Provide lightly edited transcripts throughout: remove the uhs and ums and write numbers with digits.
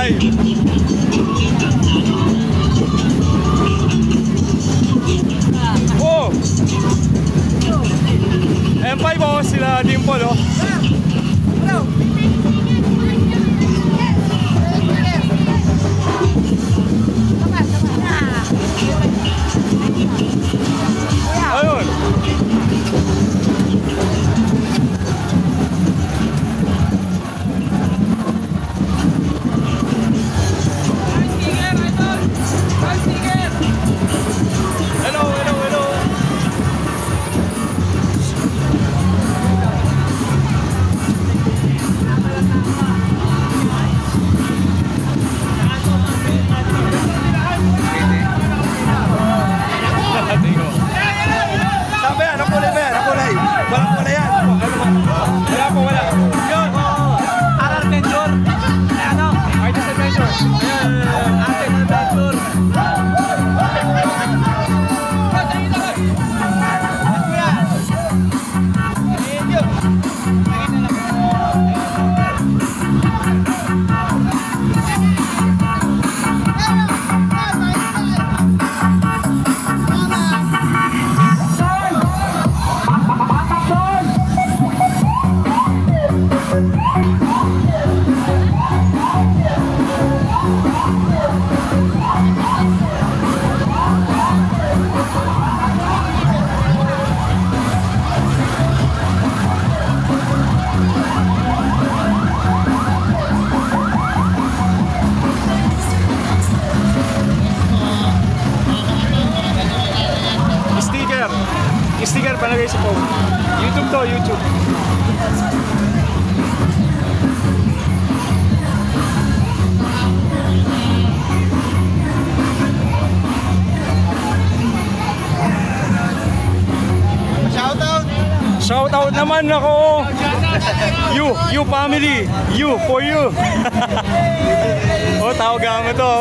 Live. Oh! M5 oh, sila Dimple oh. Ayun. Hello, hello, hello. Sabi, anong kulay ba yan? Anong kulay? Walang kulay yan. Wala po, wala. Yun. RR Adventure. Ano? Artist Adventure. Artist Adventure. Sticker palagay sa phone. YouTube to, YouTube. Shoutout. Shoutout naman ako. You family. You for you. Oh, tawagan mo to.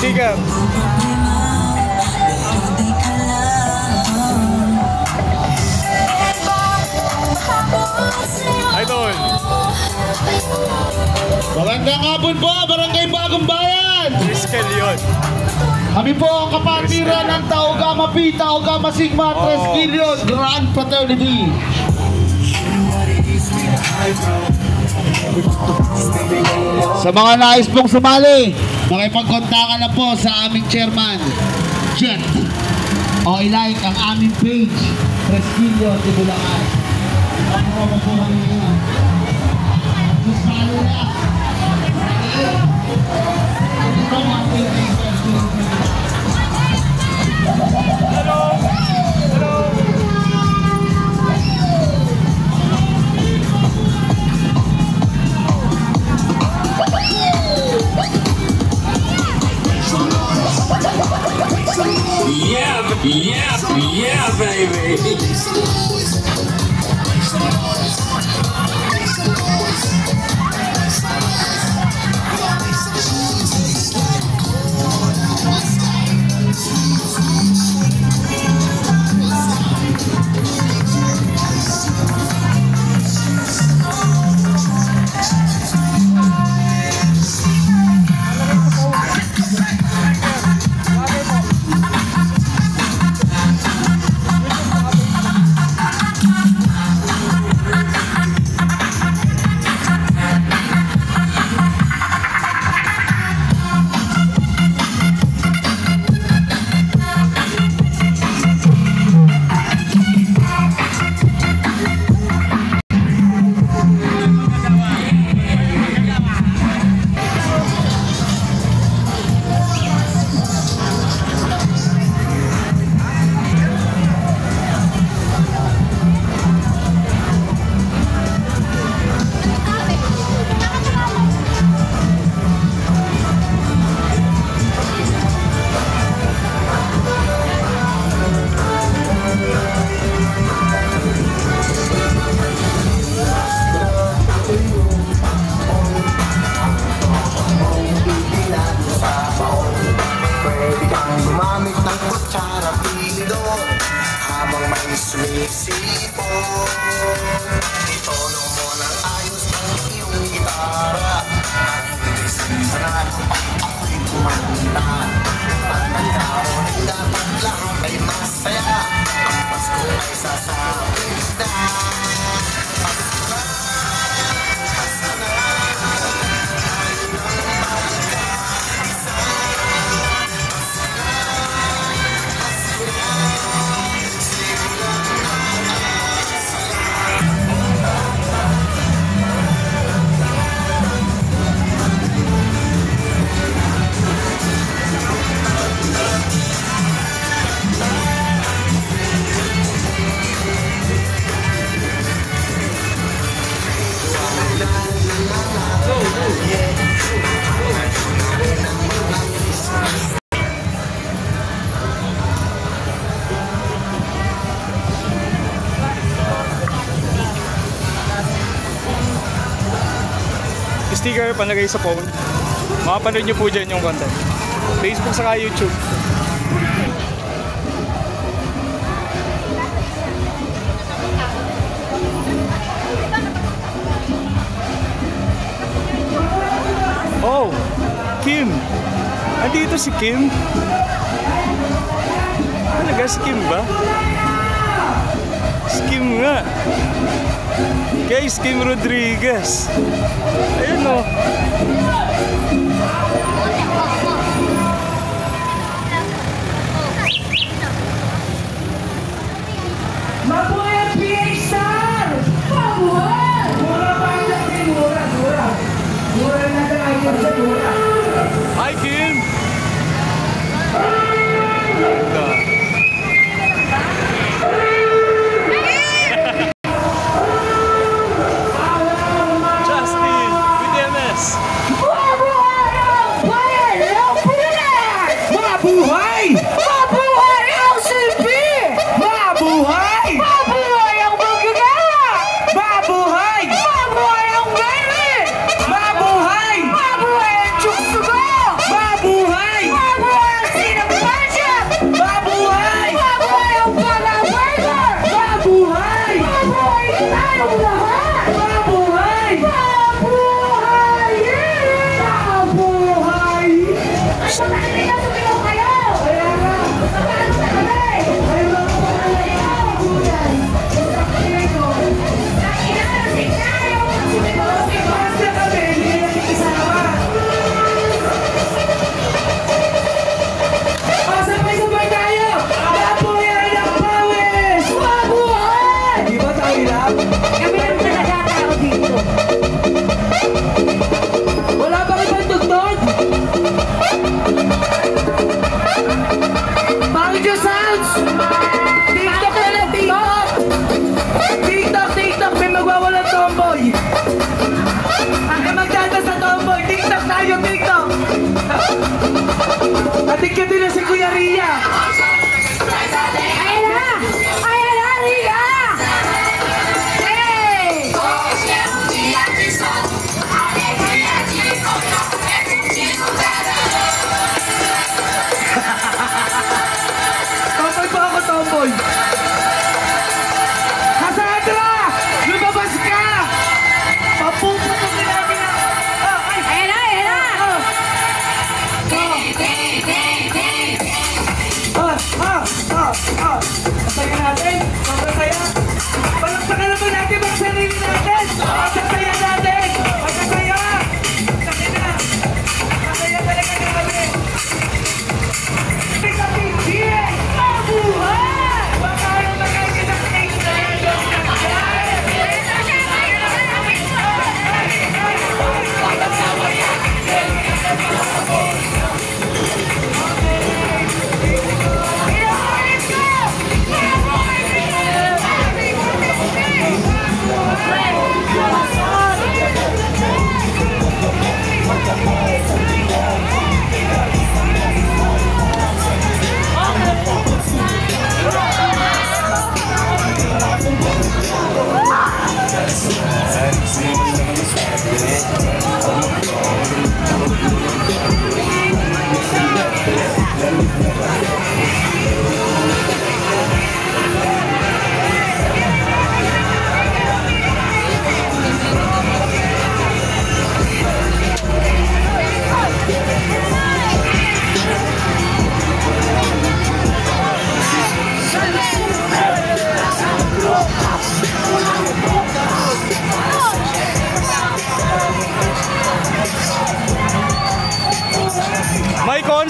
Sticker. Idol. Magandang hapon po, Barangay Bagong Bayan! Riskel yun. Kami po ang kapatiran ng Tau Gamma Pi, Tau Gamma Sigma, Treskillion, Grand Fraternity. Sa mga nais pong sumali, makipagkontakan na po sa aming chairman, Jet. O ilike ang aming page, Treskillion de Bulacan. Ang mga po kami yun. Sumali na. Yeah, baby. sipon. Itono mo ng ayos ng iyong gitara. At hindi sinasaran ako'y kumanta. Pagkanda mo rin dapat lahat ay masaya. Ang Pasko ay sasapit na. Sticker panlagay sa phone. Makapanood nyo po dyan yung content. Facebook saka YouTube. Oh! Kim! Andito si Kim? Talaga si Kim ba? Si Kim nga. Guys, Kim Rodriguez. Ayun o. Mabuhay ang PH-Star! Mabuhay! Mura pa ang dating, mura. Mura na ang idol sa mura. Hi, Kim! Justin with MS.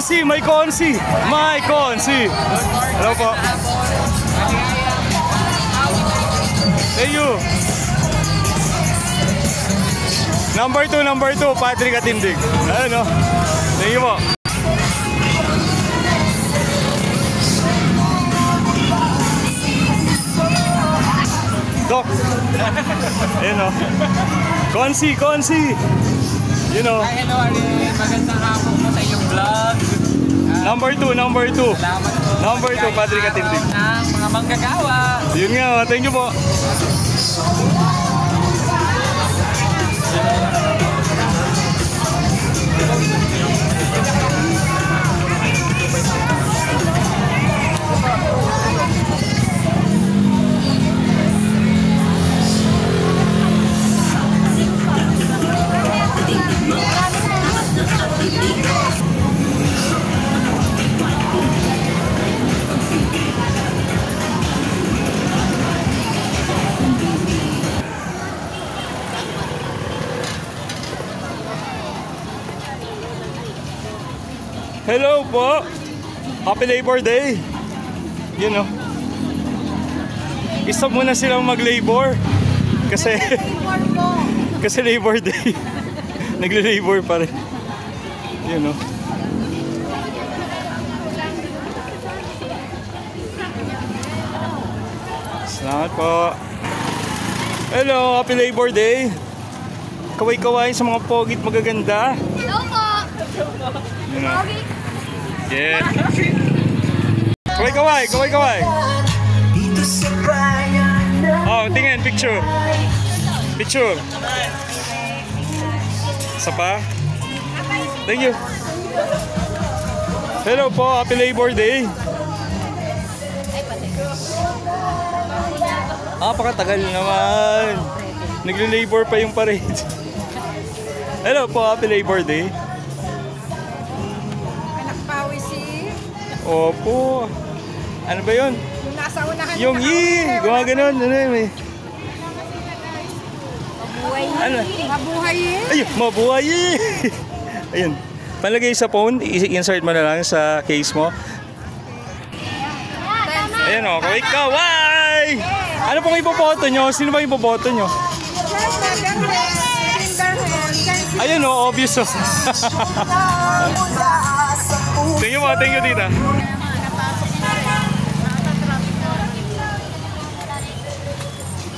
Consi, may Consi. May Consi. Hello po. Thank you. Number 2, Patrick Atindig. Ayun o. Thank you po. Doc. Ayun o. Consi. You know. Hello, Arin. Magandang hapon po sa iyong vlog. Number 2. Salamat po. Number 2, Patrick Atindig. Ng mga manggagawa. Yun nga, thank you po. Hello po. Happy Labor Day. You know. Stop muna silang mag-labor. Kasi kasi Labor Day. Nagle-labor pa rin. You know. Salamat po. Hello, Happy Labor Day. Kaway-kawain sa mga pogit magaganda. Hello po. You know. Yeah. Kaway-kaway. Oh, tingin, picture. Isa pa. Thank you. Hello po, Happy Labor Day. Napakatagal naman. Nagle-labor pa yung parade. Hello po, Happy Labor Day. Opo. Ano ba yun? Yung nasa unahan. Yung gumaganon. Ano yun eh? Mabuhay Ano? Mabuhay Ayun, mabuhay Ayun. Palagay sa phone, insert mo na lang sa case mo. Ayan o, kaway! Ano pong ipoboto nyo? Sino ba ipoboto nyo? Ayun o, obvious o. Thank you tita.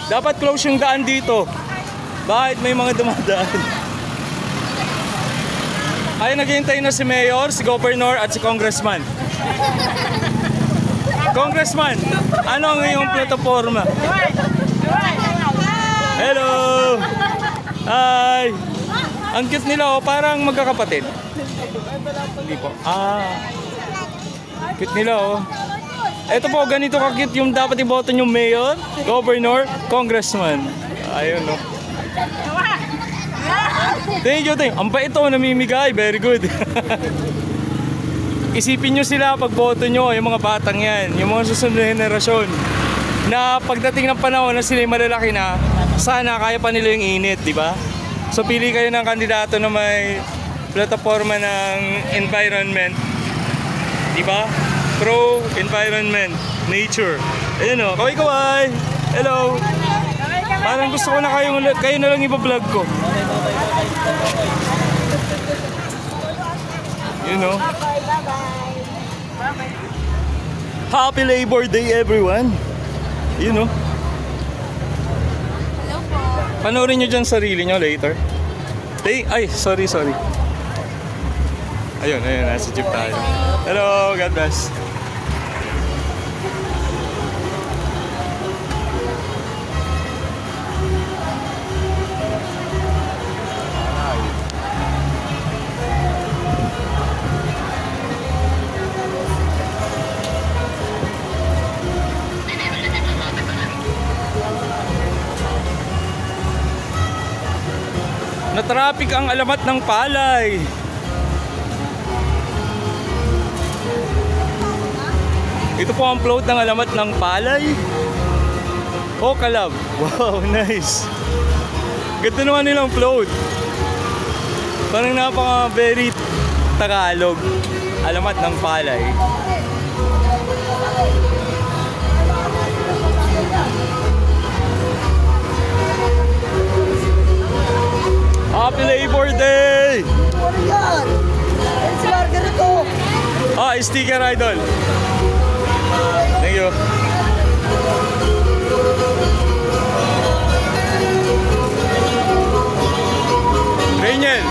Dapat close yung daan dito. Bakit may mga dumadaan? Ay, naghihintay na si Mayor, si Governor at si Congressman. Congressman, ano ang iyong plataforma? Hello! Hi! Ang cute nila oh, parang magkakapatid. Hindi po. Cute nila oh. Ito po, ganito ka-cute yung dapat iboto yung Mayor, Governor, Congressman. Ayun oh. Thank you. Ang bait ito, namimigay. Very good. Isipin nyo sila pag boto nyo, yung mga batang yan, yung mga susunod na henerasyon, na pagdating ng panahon na sila malalaki na, sana kaya pa nila yung init, di ba? So pili kayo ng kandidato na may plataforma ng environment, di ba? Pro-environment, nature. Ayun o, kaway-kaway! Hello! Parang gusto ko na kayo na lang iba-vlog ko. You know? Happy Labor Day everyone! You know? Hello po. Panoorin nyo dyan sarili nyo later. Ay, sorry. Ayun, nasa jeep tayo. Hello, God bless. Na-traffic ang alamat ng palay. Ito po ang float ng alamat ng palay. Oh, kalab. Wow, nice. Ganda naman nilang float. Parang napaka very Tagalog. Alamat ng palay. Happy Labor Day! Ano yan? Si Margarito. Ah, sticker idol. Thank you. Daniel.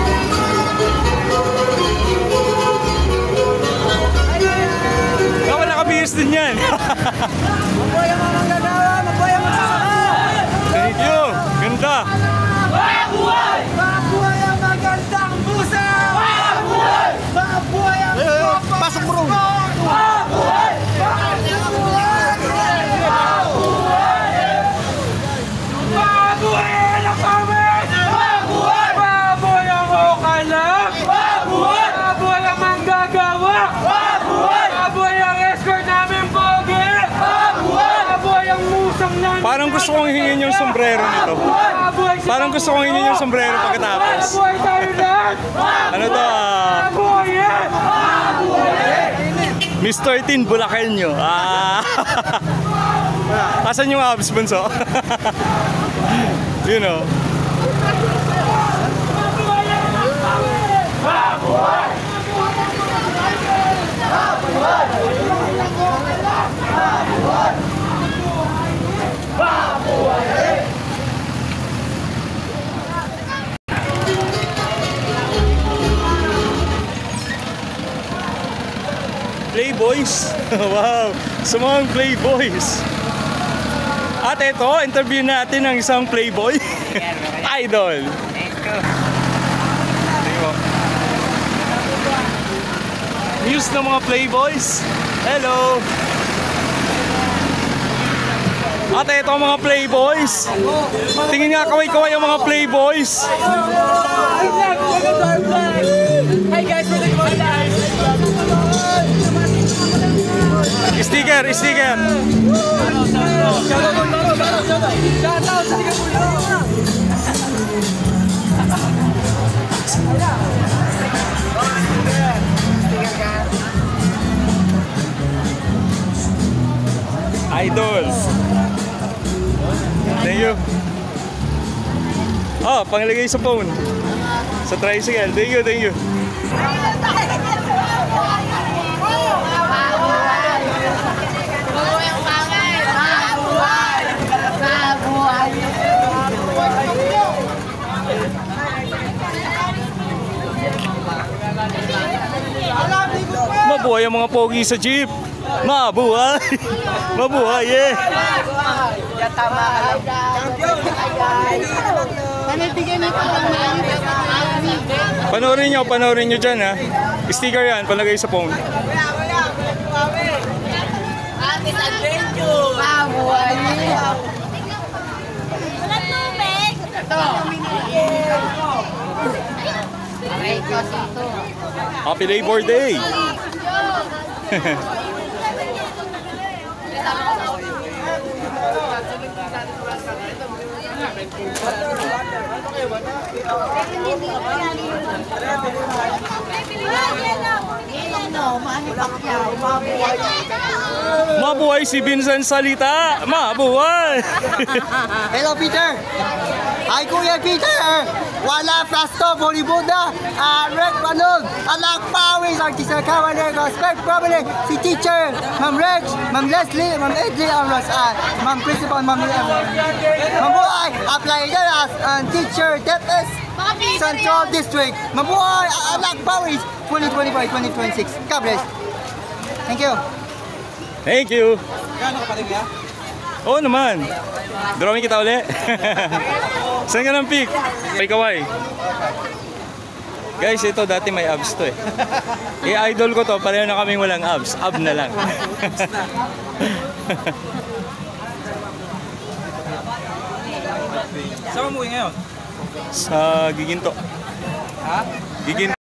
Ako nakabihis din yan. Mabuhay ang mga manggagawa, mabuhay ang magsasaka. Thank you. Ganda. Mabuhay! Mabuhay ang magandang puso! Mabuhay! Mabuhay ang pasok mo rin! Mabuhay! Mabuhay ang pamit! Mabuhay! Mabuhay ang ukalap! Mabuhay! Mabuhay ang manggagawa! Mabuhay! Mabuhay ang escort namin, Pogi! Mabuhay! Mabuhay ang musang namin! Parang gusto kong hingin yung sombrero nito. Mabuhay si Parang gusto kong hingin yung sombrero pagkatapos. Mabuhay tayo lahat! Ano to? Mabuhay yan! Miss 13 Bulakenyo. Asan yung abs, bunso? You know. Playboys. Wow. Sumang Playboys. At ito, interview natin ng isang Playboy. Idol. News ng mga Playboys. Hello. At ito ang mga Playboys. Tingin nga kaway-kaway ang mga Playboys. Hi guys, we're the Sticker, sticker. Idol. Thank you. Oh, panglagay sa phone. Sa tricycle. Thank you, thank you. Mabuhay ang mga pogi sa jeep. Mabuhay. Mabuhay, eh. Panoorin nyo dyan, ha. Sticker yan, palagay sa phone. Atis Adventure! Mabuhay! Walang tubig. Ito! Aray ko ito. Happy Labor Day. Mabuhay si Vincent Salita. Mabuhay. Hello Peter! Hi Kuya Peter! Wala Prasto, Bolibuda, Red Panog, Alak Pawis, Artista Kawaner, Square Prominent, si Teacher, Ma'am Rex, Ma'am Leslie, Ma'am Edley, Ma'am Principal, Ma'am Mabuhay! Apply there as Teacher, DepS, Central District. Mabuhay! Alak Pawis, 2025-2026. God bless. Thank you. Thank you. Oo naman. Drawing kita uli. Saan ka ng pic? Kay Kawai. Guys, ito dati may abs to eh. I-idol ko to, pareho na kaming walang abs. Ab na lang. Saan mo ngayon? Sa Giginto. Ha? Giginto.